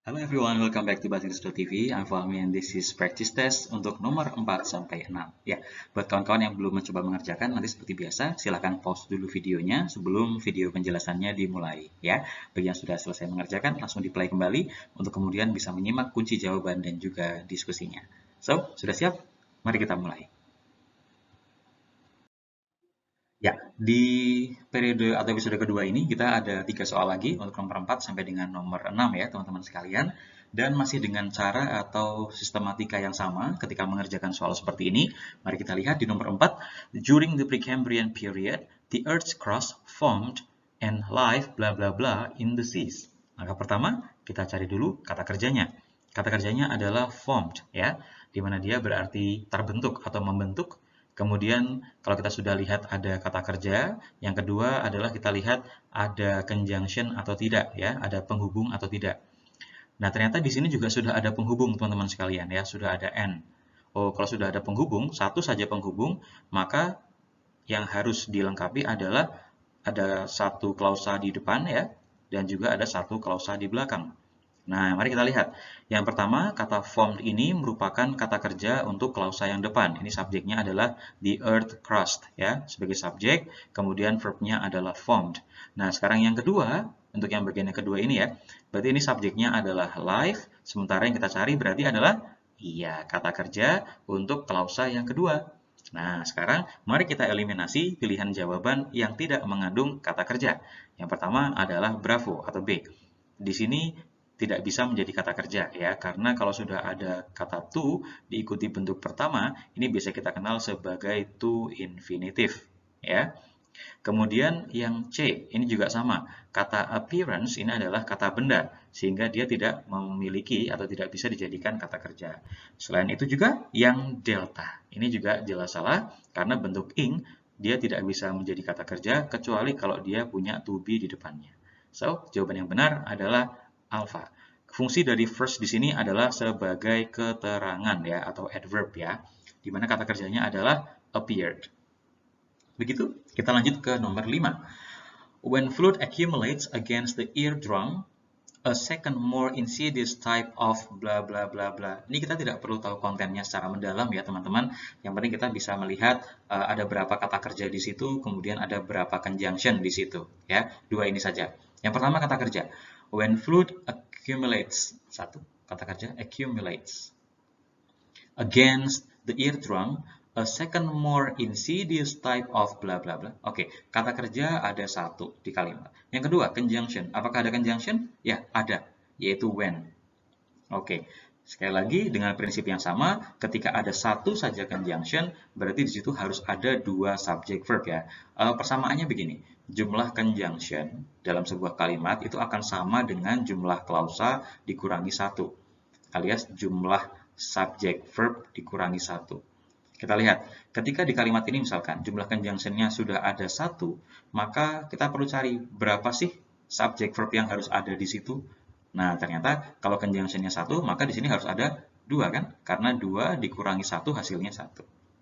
Halo everyone, welcome back to Basis.tv. I'm Fahmi and this is practice test untuk nomor 4 sampai 6. Ya, buat kawan-kawan yang belum mencoba mengerjakan, nanti seperti biasa, silahkan pause dulu videonya sebelum video penjelasannya dimulai. Ya, bagi yang sudah selesai mengerjakan, langsung di play kembali untuk kemudian bisa menyimak kunci jawaban dan juga diskusinya. So, sudah siap? Mari kita mulai. Ya, di periode atau episode kedua ini kita ada 3 soal lagi untuk nomor 4 sampai dengan nomor 6 ya teman-teman sekalian. Dan masih dengan cara atau sistematika yang sama ketika mengerjakan soal seperti ini. Mari kita lihat di nomor 4. During the Precambrian period, the Earth's crust formed and life bla bla bla in the seas. Langkah pertama, kita cari dulu kata kerjanya. Kata kerjanya adalah formed ya, di mana dia berarti terbentuk atau membentuk. Kemudian kalau kita sudah lihat ada kata kerja, yang kedua adalah kita lihat ada conjunction atau tidak ya, ada penghubung atau tidak. Nah, ternyata di sini juga sudah ada penghubung teman-teman sekalian ya, sudah ada and. Oh, kalau sudah ada penghubung, satu saja penghubung, maka yang harus dilengkapi adalah ada satu klausa di depan ya, dan juga ada satu klausa di belakang. Nah, mari kita lihat. Yang pertama, kata formed ini merupakan kata kerja untuk klausa yang depan. Ini subjeknya adalah the earth crust ya, sebagai subjek. Kemudian verbnya adalah formed. Nah, sekarang yang kedua, untuk yang bagian yang kedua ini ya, berarti ini subjeknya adalah life. Sementara yang kita cari berarti adalah iya, kata kerja untuk klausa yang kedua. Nah, sekarang mari kita eliminasi pilihan jawaban yang tidak mengandung kata kerja. Yang pertama adalah bravo atau B. Di sini tidak bisa menjadi kata kerja ya, karena kalau sudah ada kata to diikuti bentuk pertama, ini biasa kita kenal sebagai to infinitive ya. Kemudian yang C, ini juga sama. Kata appearance ini adalah kata benda, sehingga dia tidak memiliki atau tidak bisa dijadikan kata kerja. Selain itu juga yang delta, ini juga jelas salah, karena bentuk ing, dia tidak bisa menjadi kata kerja, kecuali kalau dia punya to be di depannya. So, jawaban yang benar adalah alpha. Fungsi dari first di sini adalah sebagai keterangan ya, atau adverb ya, di mana kata kerjanya adalah appeared. Begitu, kita lanjut ke nomor 5. When fluid accumulates against the eardrum, a second more insidious type of bla bla bla bla. Ini kita tidak perlu tahu kontennya secara mendalam ya teman-teman. Yang penting kita bisa melihat ada berapa kata kerja di situ, kemudian ada berapa conjunction di situ ya. Dua ini saja. Yang pertama kata kerja. When fluid accumulates, satu kata kerja accumulates against the eardrum, a second more insidious type of bla bla bla. Oke, kata kerja ada satu di kalimat. Yang kedua, conjunction. Apakah ada conjunction? Ya, ada, yaitu when. Oke, sekali lagi dengan prinsip yang sama, ketika ada satu saja conjunction, berarti di situ harus ada dua subject verb ya. Persamaannya begini, jumlah conjunction dalam sebuah kalimat itu akan sama dengan jumlah klausa dikurangi satu, alias jumlah subject verb dikurangi satu. Kita lihat, ketika di kalimat ini misalkan jumlah conjunction-nya sudah ada satu, maka kita perlu cari berapa sih subject verb yang harus ada di situ. Nah, ternyata kalau conjunction-nya satu, maka di sini harus ada dua kan? Karena dua dikurangi satu hasilnya satu.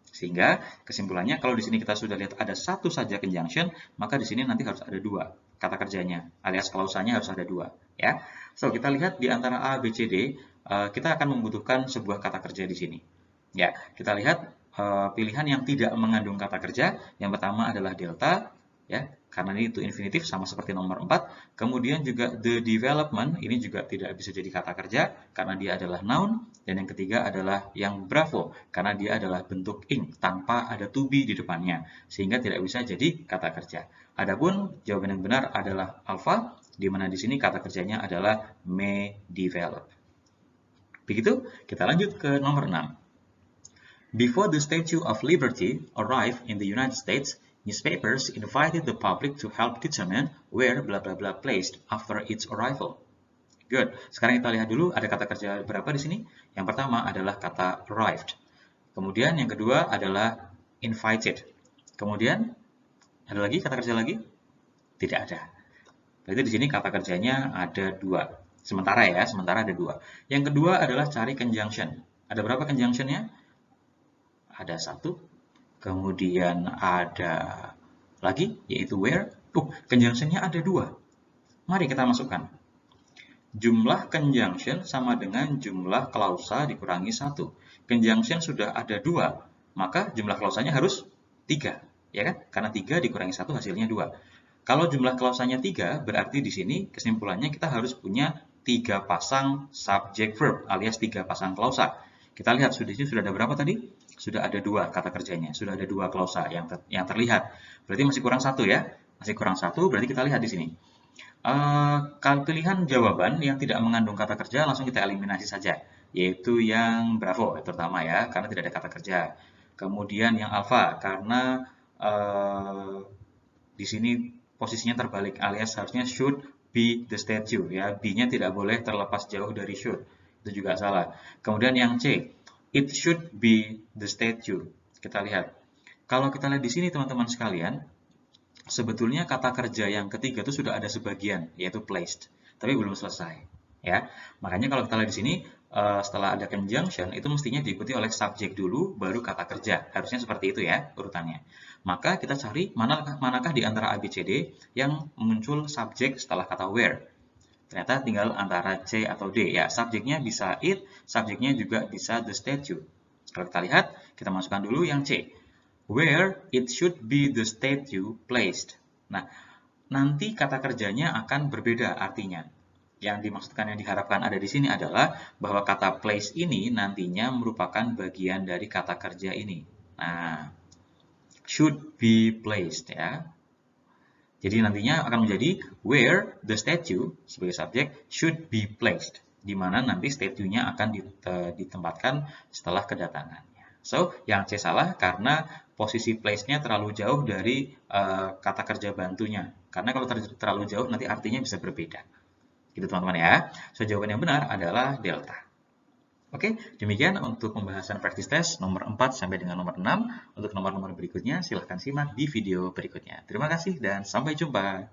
Sehingga kesimpulannya kalau di sini kita sudah lihat ada satu saja conjunction, maka di sini nanti harus ada dua kata kerjanya, alias klausanya harus ada dua. Ya, so kita lihat di antara A, B, C, D, kita akan membutuhkan sebuah kata kerja di sini. Ya, kita lihat pilihan yang tidak mengandung kata kerja. Yang pertama adalah delta, ya, karena ini to infinitive sama seperti nomor 4. Kemudian juga the development, ini juga tidak bisa jadi kata kerja karena dia adalah noun. Dan yang ketiga adalah yang bravo, karena dia adalah bentuk ing tanpa ada to be di depannya, sehingga tidak bisa jadi kata kerja. Adapun jawaban yang benar adalah alpha, di mana di sini kata kerjanya adalah may develop. Begitu, kita lanjut ke nomor 6. Before the Statue of Liberty arrived in the United States, newspapers invited the public to help determine where blah blah blah placed after its arrival. Good. Sekarang kita lihat dulu ada kata kerja berapa di sini. Yang pertama adalah kata arrived. Kemudian yang kedua adalah invited. Kemudian ada lagi kata kerja lagi? Tidak ada. Berarti di sini kata kerjanya ada dua. Sementara ya, sementara ada dua. Yang kedua adalah cari conjunction. Ada berapa conjunctionnya? Ada satu. Kemudian ada lagi, yaitu where. Conjunctionnya ada dua. Mari kita masukkan. Jumlah conjunction sama dengan jumlah klausa dikurangi 1. Conjunction sudah ada 2, maka jumlah klausanya harus 3, ya kan? Karena 3 dikurangi 1 hasilnya 2. Kalau jumlah klausanya 3, berarti di sini kesimpulannya kita harus punya 3 pasang subject verb alias 3 pasang klausa. Kita lihat sudah ada berapa tadi? Sudah ada 2 kata kerjanya, sudah ada 2 klausa yang terlihat. Berarti masih kurang 1 ya. Masih kurang 1, berarti kita lihat di sini. Kalau pilihan jawaban yang tidak mengandung kata kerja langsung kita eliminasi saja, yaitu yang Bravo terutama ya, karena tidak ada kata kerja. Kemudian yang Alpha karena di sini posisinya terbalik alias harusnya should be the statue ya, be-nya tidak boleh terlepas jauh dari should. Itu juga salah. Kemudian yang C, it should be the statue. Kita lihat. Kalau kita lihat di sini teman-teman sekalian, sebetulnya kata kerja yang ketiga itu sudah ada sebagian, yaitu placed, tapi belum selesai. Ya, makanya kalau kita lihat di sini, setelah ada conjunction, itu mestinya diikuti oleh subjek dulu, baru kata kerja. Harusnya seperti itu ya, urutannya. Maka kita cari manakah di antara A, B, C, D yang muncul subjek setelah kata where. Ternyata tinggal antara C atau D. Ya, subjeknya bisa it, subjeknya juga bisa the statue. Kalau kita lihat, kita masukkan dulu yang C. Where it should be the statue placed. Nah, nanti kata kerjanya akan berbeda artinya. Yang dimaksudkan yang diharapkan ada di sini adalah bahwa kata place ini nantinya merupakan bagian dari kata kerja ini. Nah, should be placed ya. Jadi nantinya akan menjadi where the statue sebagai subjek should be placed, di mana nanti statue-nya akan ditempatkan setelah kedatangannya. So, yang C salah karena posisi place-nya terlalu jauh dari kata kerja bantunya. Karena kalau terlalu jauh nanti artinya bisa berbeda. Gitu teman-teman ya. So, jawaban yang benar adalah delta. Oke, demikian untuk pembahasan practice test nomor 4 sampai dengan nomor 6. Untuk nomor-nomor berikutnya silahkan simak di video berikutnya. Terima kasih dan sampai jumpa.